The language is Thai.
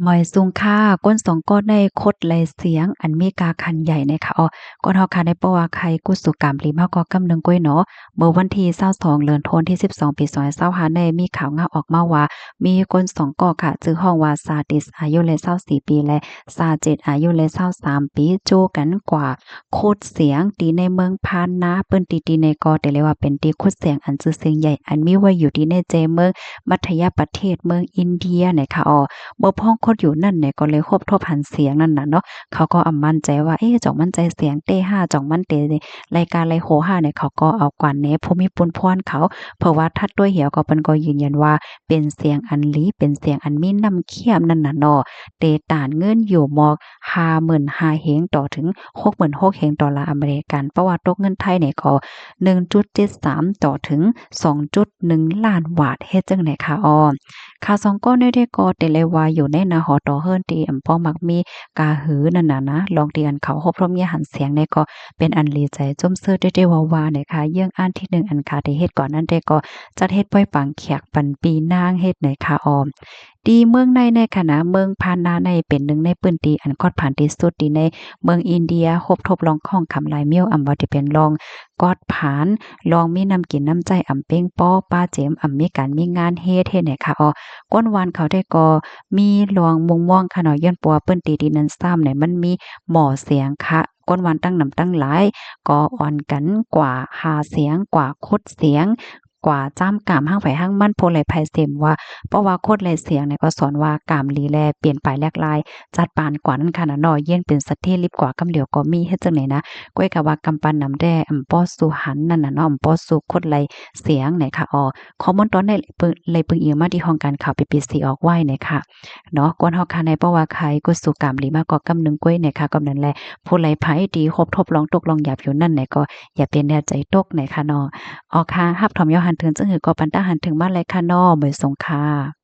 หมอยซุงค่าก้นสองก้อนในคดไหลเสียงอันมีกาคันใหญ่ในค่ะก้อนเฮาค่ะในปว่าใครกุสุกรรมลีเฮาก็กำนึงก้อยเนาะเมื่อวันที่22เดือนธันวาคมที่12ปี2025ในมีข่าวงาออกมาว่ามีคน2ก่อค่ะชื่อห้องว่าซาดิสอายุเลย24ปีและซาเจ็ดอายุเลย23ปีโจกันกว่าโคดเสียงตีในเมืองพานนาเปิ้นตีในกอแต่เลยว่าเป็นตีโคดเสียงอันชื่อเสียงใหญ่อันมีไว้อยู่ที่ในเจเมืองมัธยประเทศเมืองอินเดียเนี่ยค่ะเมื่อพ้องคดอยู่นั่นเนี่ยก็เลยครบทบหันเสียงนั่นน่ะเนาะเขาก็มั่นใจว่าจ่องมั่นใจเสียงเต้5จ่องมั่นเตรายการไรโห5เนี่ยเขาก็เอากว่าแหนภูมิปุนพรเขาเพราะว่าทัดด้วยเหี่ยวก็เปิ้นก็ยืนยันว่าเป็นเสียงอันหลีเป็นเสียงอันมีน้ำเขี้ยมนั่นน่ะเนาะเตตานเงินอยู่หมอก55,000เฮงต่อถึง66,000เฮงดอลลาร์อเมริกันเพราะว่าตกเงินไทยเนี่ยก็1.73ต่อถึง2.1ล้านบาทเฮ็ดจังได๋ค่ะข่าวสองก้อนได้ก็แต่เลยว่าอยู่ในนาหอต่อเฮิรนที่ป้อมักมีกาหือนั่นน่ะนะลองเตียนเขาพบพร้อมยหันเสียงในก็เป็นอันลีใจจมเสื้อได้ว่าเนี่ยค่ะเยื่องอันที่1อันค่ะที่เฮ็ดก่อนนั้นได้ก็จัดเฮ็ดปล่อยปังแขกปันปีนางเฮ็ดในค่ะดีเมืองในคณะเมืองพานาในเป็นหนึ่งในปื้นตีอันคอดผ่านที่สุดดีในเมืองอินเดียคบทบลองข้องคำลายเมียวอำว่าที่เป็นลองกอดผานลองมีน้ำกินน้ำใจอำเป้งป้อป้าเจมอำมีการมีงานเฮ็ดเนี่ยค่ะก้นวานเขาได้ก็มีลองมุงม่วงค่ะเนาะย้อนปัวเปิ้นตีดีนั้นซ้ำเนี่ยมันมีหมอเสียงค่ะก้นวานตั้งนำตั้งหลายก็อ่อนกันกว่าหาเสียงกว่าคดเสียงกว่าจ้ำกามห้างไผห้างมันโพไหลไผเสมว่าเพราะว่าโคดไหลเสียงเนี่ยก็สอนว่ากามลีแลเปลี่ยนไปแลกลายจัดปานกว่านั้นค่ะนะเนาะเย็นเป็นสัตว์ที่ลิบกว่ากำเหลียวก็มีเฮ็ดจังไหนนะก้อยก็ว่ากำปันนำแด่ป้อสู่หันนั่นน่ะเนาะป้อสู่โคดไหลเสียงไหนค่ะข้อมูลตอนได้เลยปึงเอียงมาที่ห้องการข่าว PPC ออกไว้เนี่ยค่ะเนาะกวนเฮาค่ะในเพราะว่าใครกุสุกรรมลีมาก็กำนึงก้อยเนี่ยค่ะกำนั้นแลผู้ไหลไผดีครบทบลองตกลองหยาบอยู่นั่นไหนก็อย่าเป็นแน่ใจตกไหนค่ะเนาะค่ะรับถอมยอหันถึงจังหือก็ปันตาหันถึงมาเลยค่ะเนาะเหมือนสงค่ะ